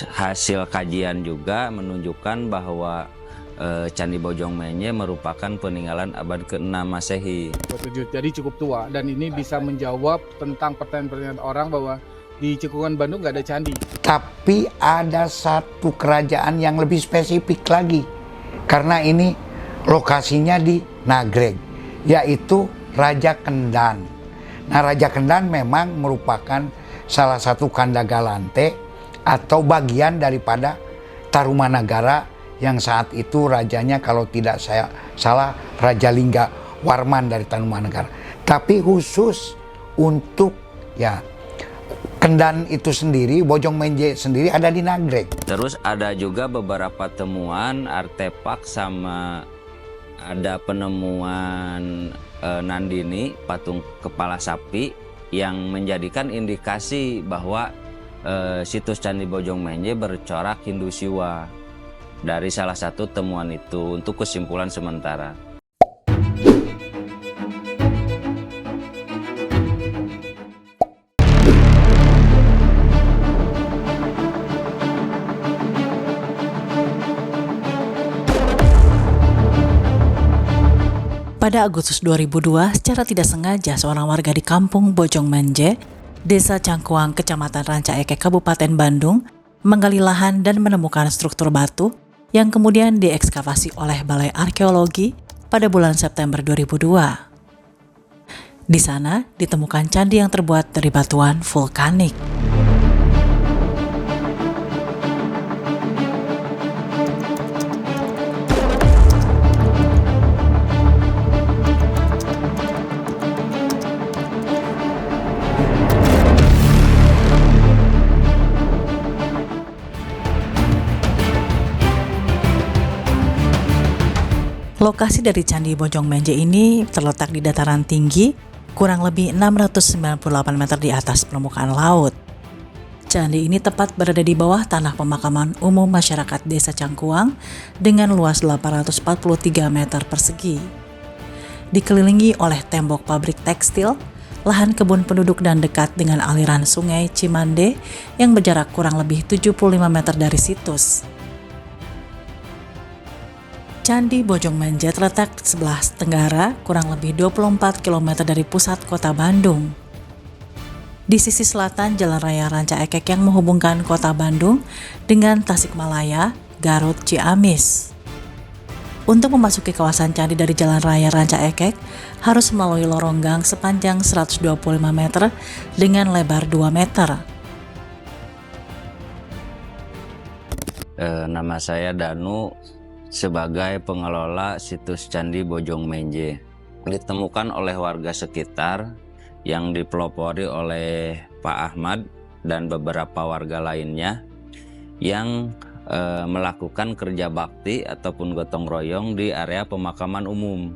Hasil kajian juga menunjukkan bahwa Candi Bojongmenye merupakan peninggalan abad ke-6 Masehi. Jadi cukup tua, dan ini bisa menjawab tentang pertanyaan-pertanyaan orang bahwa di Cekungan Bandung nggak ada candi. Tapi ada satu kerajaan yang lebih spesifik lagi, karena ini lokasinya di Nagreg, yaitu Raja Kendan. Nah, Raja Kendan memang merupakan salah satu Kandagalante atau bagian daripada Tarumanagara yang saat itu rajanya, kalau tidak saya salah, Raja Lingga Warman dari Tarumanagara. Tapi khusus untuk Kendan itu sendiri, Bojongmenye sendiri ada di Nagreg. Terus ada juga beberapa temuan artefak sama ada penemuan Nandini, patung kepala sapi, yang menjadikan indikasi bahwa situs Candi Bojongmenye bercorak Hindu Siwa. Dari salah satu temuan itu untuk kesimpulan sementara. Pada Agustus 2002, secara tidak sengaja seorang warga di kampung Bojongmenye, Desa Cangkuang, Kecamatan Ranca Ekek, Kabupaten Bandung, menggali lahan dan menemukan struktur batu yang kemudian diekskavasi oleh Balai Arkeologi pada bulan September 2002. Di sana ditemukan candi yang terbuat dari batuan vulkanik. Lokasi dari Candi Bojongmenye ini terletak di dataran tinggi, kurang lebih 698 meter di atas permukaan laut. Candi ini tepat berada di bawah tanah pemakaman umum masyarakat Desa Cangkuang dengan luas 843 meter persegi. Dikelilingi oleh tembok pabrik tekstil, lahan kebun penduduk dan dekat dengan aliran sungai Cimande yang berjarak kurang lebih 75 meter dari situs. Candi Bojongmenye terletak di sebelah tenggara, kurang lebih 24 km dari pusat kota Bandung. Di sisi selatan Jalan Raya Ranca Ekek yang menghubungkan kota Bandung dengan Tasikmalaya, Garut, Ciamis. Untuk memasuki kawasan candi dari Jalan Raya Ranca Ekek, harus melalui lorong gang sepanjang 125 meter dengan lebar 2 meter. Nama saya Danu, sebagai pengelola situs Candi Bojongmenye. Ditemukan oleh warga sekitar yang dipelopori oleh Pak Ahmad dan beberapa warga lainnya yang melakukan kerja bakti ataupun gotong royong di area pemakaman umum.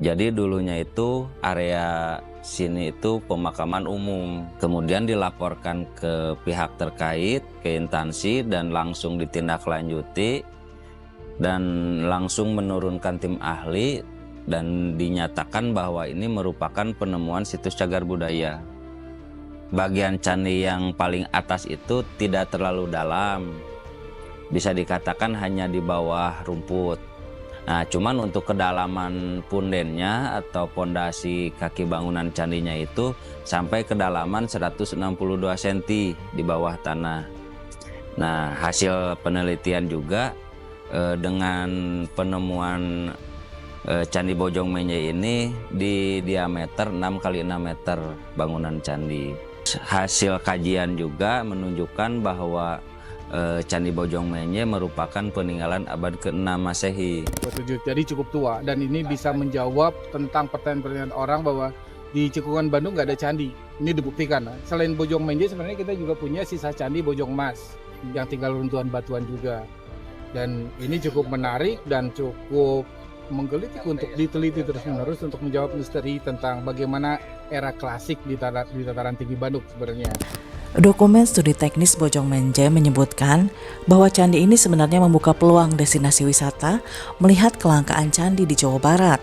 Jadi dulunya itu area sini itu pemakaman umum, kemudian dilaporkan ke pihak terkait, ke instansi, dan langsung ditindaklanjuti dan langsung menurunkan tim ahli dan dinyatakan bahwa ini merupakan penemuan situs cagar budaya. Bagian candi yang paling atas itu tidak terlalu dalam, bisa dikatakan hanya di bawah rumput. Nah, cuman untuk kedalaman pundennya atau pondasi kaki bangunan candinya itu sampai kedalaman 162 cm di bawah tanah. Nah, hasil penelitian juga dengan penemuan Candi Bojongmenye ini di diameter 6 x 6 meter bangunan candi. Hasil kajian juga menunjukkan bahwa Candi Bojongmenye merupakan peninggalan abad ke-6 Masehi. Jadi cukup tua, dan ini bisa menjawab tentang pertanyaan-pertanyaan orang bahwa di Cekungan Bandung nggak ada candi. Ini dibuktikan. Selain Bojongmenye, sebenarnya kita juga punya sisa candi Bojongmas yang tinggal runtuhan batuan juga. Dan ini cukup menarik dan cukup menggelitik untuk diteliti terus-menerus untuk menjawab misteri tentang bagaimana era klasik di dataran tinggi Bandung sebenarnya. Dokumen studi teknis Bojongmenye menyebutkan bahwa candi ini sebenarnya membuka peluang destinasi wisata melihat kelangkaan candi di Jawa Barat.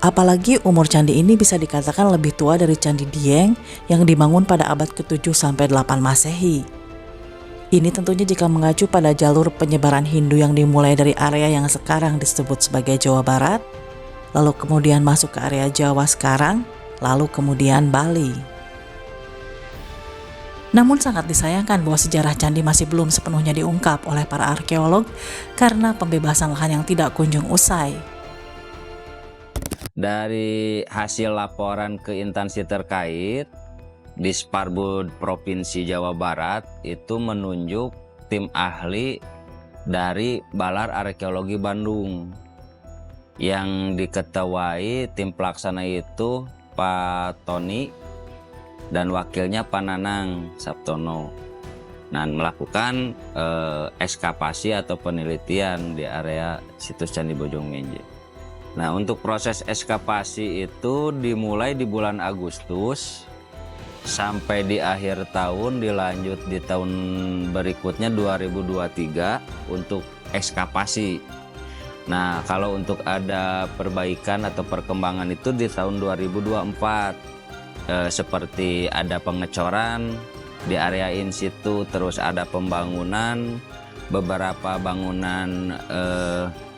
Apalagi umur candi ini bisa dikatakan lebih tua dari Candi Dieng yang dibangun pada abad ke-7 sampai 8 Masehi. Ini tentunya jika mengacu pada jalur penyebaran Hindu yang dimulai dari area yang sekarang disebut sebagai Jawa Barat, lalu kemudian masuk ke area Jawa sekarang, lalu kemudian Bali. Namun sangat disayangkan bahwa sejarah candi masih belum sepenuhnya diungkap oleh para arkeolog karena pembebasan lahan yang tidak kunjung usai. Dari hasil laporan ke instansi terkait, di Sparbud Provinsi Jawa Barat itu menunjuk tim ahli dari Balar Arkeologi Bandung yang diketuai tim pelaksana itu Pak Tony dan wakilnya Pak Nanang Sabtono. Nah, melakukan ekskavasi atau penelitian di area situs Candi Bojong Menje. Nah, untuk proses ekskavasi itu dimulai di bulan Agustus sampai di akhir tahun, dilanjut di tahun berikutnya 2023 untuk ekskavasi. Nah, kalau untuk ada perbaikan atau perkembangan itu di tahun 2024 seperti ada pengecoran di area in situ, terus ada pembangunan beberapa bangunan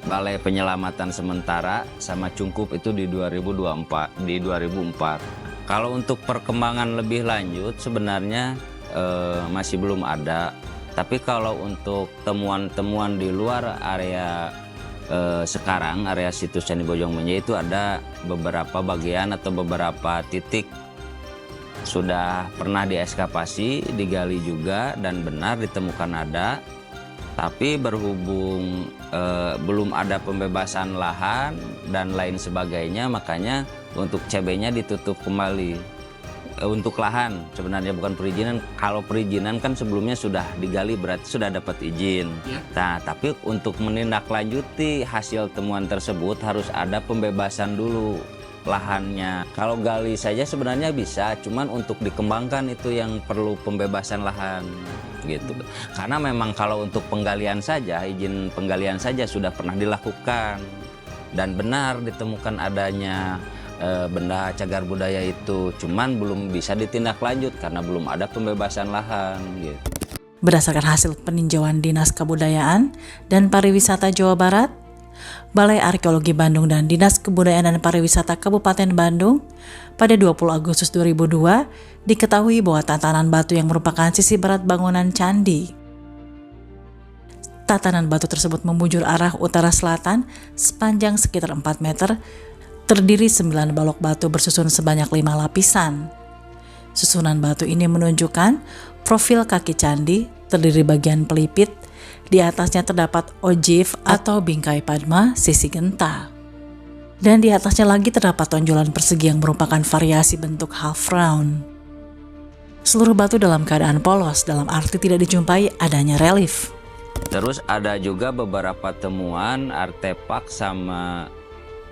balai penyelamatan sementara sama cungkup itu di 2004. Kalau untuk perkembangan lebih lanjut sebenarnya masih belum ada. Tapi kalau untuk temuan-temuan di luar area sekarang, area situs Candi Bojong Menje itu ada beberapa bagian atau beberapa titik sudah pernah diekskavasi, digali juga dan benar ditemukan ada. Tapi berhubung belum ada pembebasan lahan dan lain sebagainya, makanya untuk CB-nya ditutup kembali. Untuk lahan sebenarnya bukan perizinan. Kalau perizinan kan sebelumnya sudah digali, berarti sudah dapat izin. Ya. Nah, tapi untuk menindaklanjuti hasil temuan tersebut harus ada pembebasan dulu lahannya. Kalau gali saja sebenarnya bisa, cuman untuk dikembangkan itu yang perlu pembebasan lahan gitu. Karena memang kalau untuk penggalian saja, izin penggalian saja sudah pernah dilakukan dan benar ditemukan adanya benda cagar budaya itu, cuman belum bisa ditindaklanjut karena belum ada pembebasan lahan gitu. Berdasarkan hasil peninjauan Dinas Kebudayaan dan Pariwisata Jawa Barat, Balai Arkeologi Bandung dan Dinas Kebudayaan dan Pariwisata Kabupaten Bandung pada 20 Agustus 2002 diketahui bahwa tatanan batu yang merupakan sisi barat bangunan candi. Tatanan batu tersebut membujur arah utara selatan sepanjang sekitar 4 meter, terdiri 9 balok batu bersusun sebanyak 5 lapisan. Susunan batu ini menunjukkan profil kaki candi, terdiri bagian pelipit, di atasnya terdapat ogive atau bingkai padma sisi genta. Dan di atasnya lagi terdapat tonjolan persegi yang merupakan variasi bentuk half round. Seluruh batu dalam keadaan polos, dalam arti tidak dijumpai adanya relief. Terus ada juga beberapa temuan artefak sama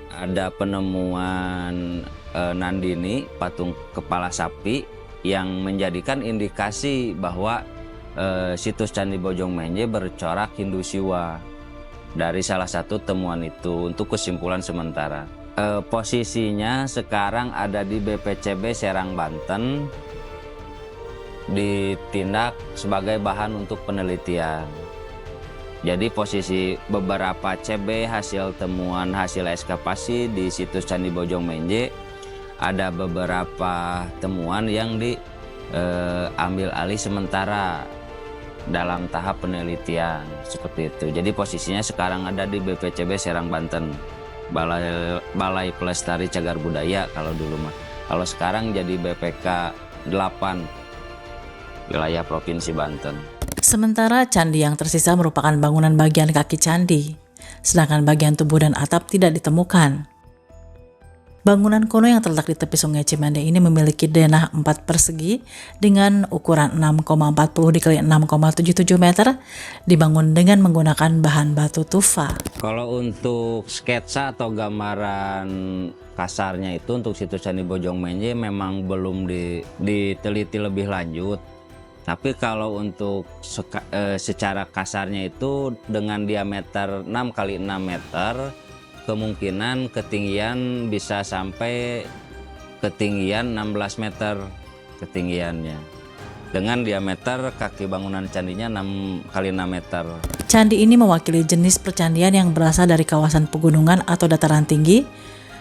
ada penemuan Nandini, patung kepala sapi yang menjadikan indikasi bahwa situs Candi Bojong Menje bercorak Hindu Siwa dari salah satu temuan itu untuk kesimpulan sementara. Posisinya sekarang ada di BPCB Serang, Banten, ditindak sebagai bahan untuk penelitian. Jadi posisi beberapa CB hasil temuan hasil ekskavasi di situs Candi Bojong Menje, ada beberapa temuan yang diambil alih sementara dalam tahap penelitian seperti itu. Jadi posisinya sekarang ada di BPCB Serang, Banten, Balai Pelestari Cagar Budaya kalau dulu mah. Kalau sekarang jadi BPK 8 wilayah Provinsi Banten. Sementara candi yang tersisa merupakan bangunan bagian kaki candi, sedangkan bagian tubuh dan atap tidak ditemukan. Bangunan kuno yang terletak di tepi Sungai Cimande ini memiliki denah 4 persegi dengan ukuran 6,40 dikali 6,77 meter, dibangun dengan menggunakan bahan batu tufa. Kalau untuk sketsa atau gambaran kasarnya itu untuk situs Candi Bojong Menje memang belum diteliti lebih lanjut. Tapi kalau untuk secara kasarnya itu dengan diameter 6 kali 6 meter, kemungkinan ketinggian bisa sampai ketinggian 16 meter ketinggiannya. dengan diameter kaki bangunan candinya 6 kali 6 meter. Candi ini mewakili jenis percandian yang berasal dari kawasan pegunungan atau dataran tinggi,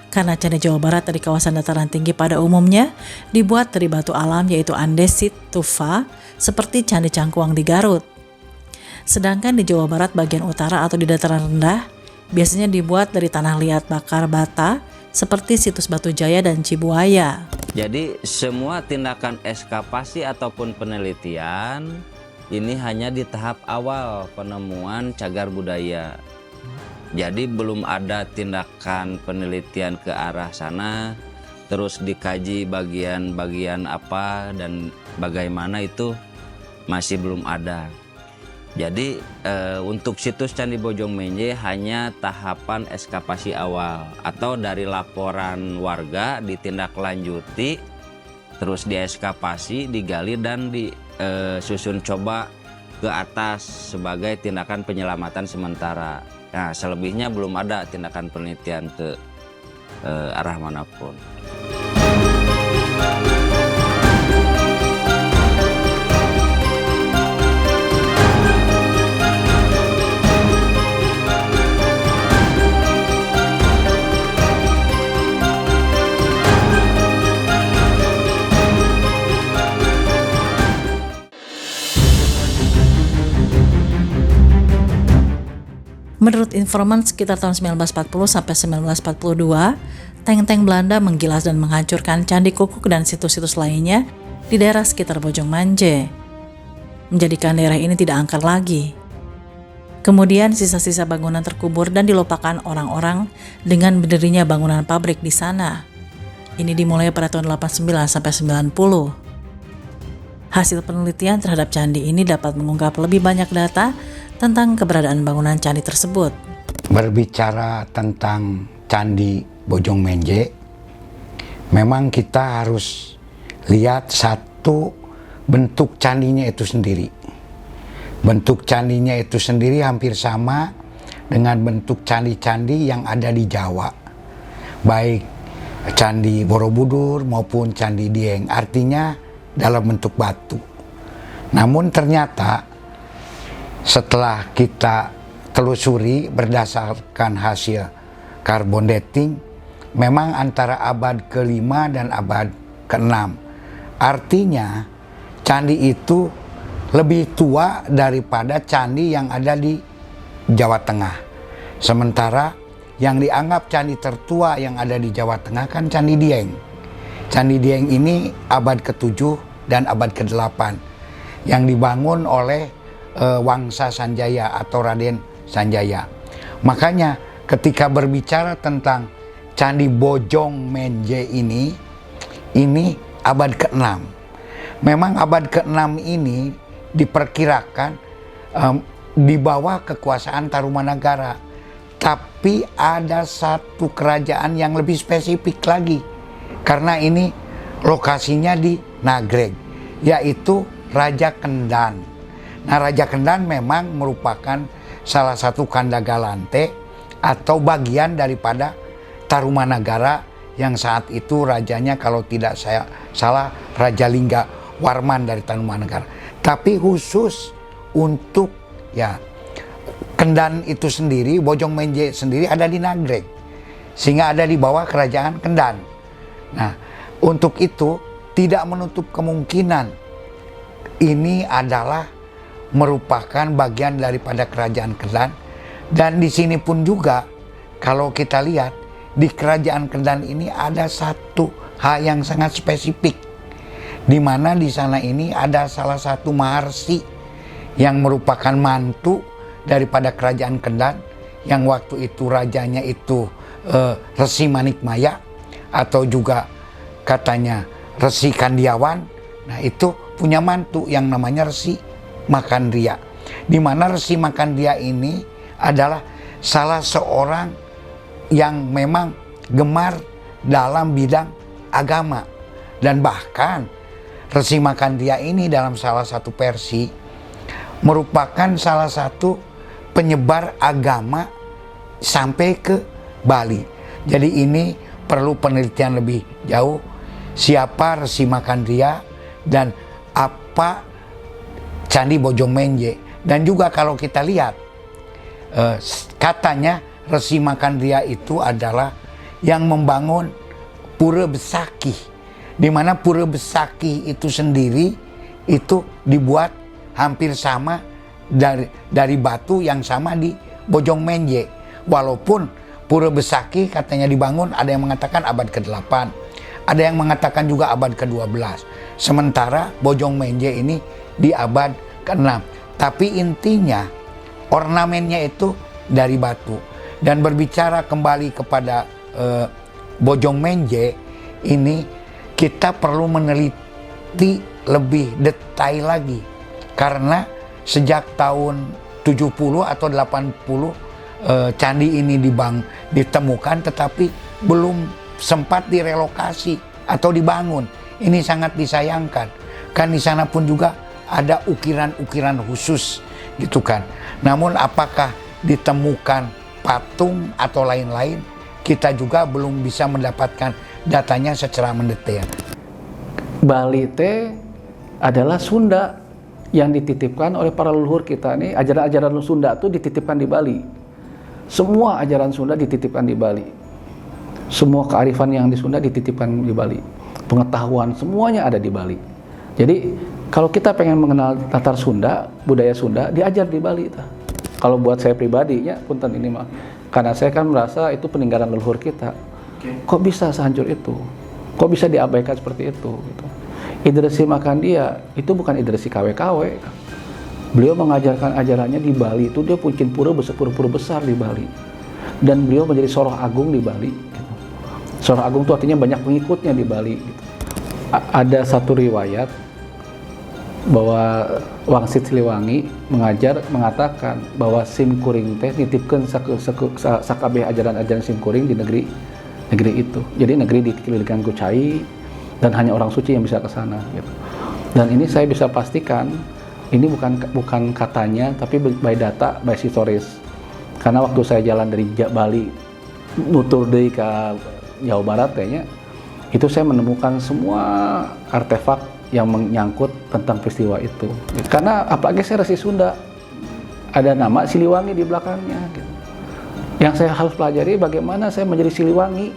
karena Candi Jawa Barat dari kawasan dataran tinggi pada umumnya dibuat dari batu alam yaitu andesit tufa seperti Candi Cangkuang di Garut. Sedangkan di Jawa Barat bagian utara atau di dataran rendah biasanya dibuat dari tanah liat bakar bata seperti situs Batu Jaya dan Cibuaya. Jadi semua tindakan ekskavasi ataupun penelitian ini hanya di tahap awal penemuan cagar budaya. Jadi belum ada tindakan penelitian ke arah sana, terus dikaji bagian-bagian apa dan bagaimana itu masih belum ada. Jadi untuk situs Candi Bojong Menje hanya tahapan ekskavasi awal atau dari laporan warga ditindaklanjuti, terus diekskavasi, digali dan disusun coba ke atas sebagai tindakan penyelamatan sementara. Nah, selebihnya belum ada tindakan penelitian ke arah manapun. Menurut informan sekitar tahun 1940 sampai 1942, tank-tank Belanda menggilas dan menghancurkan Candi Kukuk dan situs-situs lainnya di daerah sekitar Bojong Menje, menjadikan daerah ini tidak angker lagi. Kemudian sisa-sisa bangunan terkubur dan dilupakan orang-orang dengan berdirinya bangunan pabrik di sana. Ini dimulai pada tahun 89 sampai 90. Hasil penelitian terhadap candi ini dapat mengungkap lebih banyak data tentang keberadaan bangunan candi tersebut. Berbicara tentang Candi Bojong Menje, memang kita harus lihat satu bentuk candinya itu sendiri. Bentuk candinya itu sendiri hampir sama dengan bentuk candi-candi yang ada di Jawa, baik Candi Borobudur maupun Candi Dieng, artinya dalam bentuk batu. Namun ternyata setelah kita telusuri berdasarkan hasil carbon dating, memang antara abad ke-5 dan abad ke-6. Artinya candi itu lebih tua daripada candi yang ada di Jawa Tengah. Sementara yang dianggap candi tertua yang ada di Jawa Tengah kan Candi Dieng. Candi Dieng ini abad ke-7 dan abad ke-8 yang dibangun oleh Wangsa Sanjaya atau Raden Sanjaya. Makanya ketika berbicara tentang Candi Bojong Menje ini abad ke-6. Memang abad ke-6 ini diperkirakan di bawah kekuasaan Tarumanagara. Tapi ada satu kerajaan yang lebih spesifik lagi. Karena ini lokasinya di Nagreg, yaitu Raja Kendan. Nah, Raja Kendan memang merupakan salah satu Kandagalante atau bagian daripada Tarumanagara yang saat itu rajanya kalau tidak saya salah Raja Lingga Warman dari Tarumanagara. Tapi khusus untuk Kendan itu sendiri, Bojong Menje sendiri ada di Nagreg, sehingga ada di bawah kerajaan Kendan. Nah, untuk itu tidak menutup kemungkinan ini adalah merupakan bagian daripada kerajaan Kendan. Dan di sini pun juga kalau kita lihat di kerajaan Kendan ini ada satu hal yang sangat spesifik, di mana di sana ini ada salah satu maharsi yang merupakan mantu daripada kerajaan Kendan, yang waktu itu rajanya itu Resi Manikmaya atau juga katanya Resi Kandiawan. Nah, itu punya mantu yang namanya Resi Makandria, di mana Resi Makandria ini adalah salah seorang yang memang gemar dalam bidang agama. Dan bahkan Resi Makandria ini dalam salah satu versi merupakan salah satu penyebar agama sampai ke Bali. Jadi ini perlu penelitian lebih jauh, siapa Resi Makandria dan berupa Candi Bojong Menje. Dan juga kalau kita lihat, katanya Resi Makandria itu adalah yang membangun Pura Besakih, di mana Pura Besakih itu sendiri itu dibuat hampir sama dari batu yang sama di Bojong Menje. Walaupun Pura Besakih katanya dibangun, ada yang mengatakan abad ke-8, ada yang mengatakan juga abad ke-12. Sementara Bojong Menje ini di abad ke-6. Tapi intinya ornamennya itu dari batu. Dan berbicara kembali kepada Bojong Menje ini, kita perlu meneliti lebih detail lagi, karena sejak tahun 70 atau 80 candi ini ditemukan, tetapi belum sempat direlokasi atau dibangun. Ini sangat disayangkan, kan di sana pun juga ada ukiran-ukiran khusus gitu kan. Namun apakah ditemukan patung atau lain-lain, kita juga belum bisa mendapatkan datanya secara mendetail. Bali teh adalah Sunda yang dititipkan oleh para leluhur kita nih. Ajaran-ajaran Sunda itu dititipkan di Bali. Semua ajaran Sunda dititipkan di Bali. Semua kearifan yang di Sunda dititipkan di Bali. Pengetahuan semuanya ada di Bali. Jadi kalau kita pengen mengenal latar Sunda, budaya Sunda, diajar di Bali. Kalau buat saya pribadi, ya punten ini mah, karena saya kan merasa itu peninggalan leluhur kita. Kok bisa sehancur itu? Kok bisa diabaikan seperti itu? Gitu. Idresi Makandia itu bukan Idresi KW-KW. Beliau mengajarkan ajarannya di Bali itu, dia bikin pura besar di Bali. Dan beliau menjadi Soroh Agung di Bali. Gitu. Soroh Agung itu artinya banyak pengikutnya di Bali. Gitu. Ada satu riwayat bahwa Wangsit Siliwangi mengatakan bahwa Sim Kuring teh nitipkeun sakabeh ajaran-ajaran Sim Kuring di negeri itu. Jadi negeri dikelilingi ku cai dan hanya orang suci yang bisa ke sana gitu. Dan ini saya bisa pastikan ini bukan katanya, tapi by data, by historis. Karena waktu saya jalan dari Bali nutur deui ke Jawa Barat kayaknya, itu saya menemukan semua artefak yang menyangkut tentang peristiwa itu. Karena apalagi saya Resi Sunda, ada nama Siliwangi di belakangnya. Gitu. Yang saya harus pelajari bagaimana saya menjadi Siliwangi.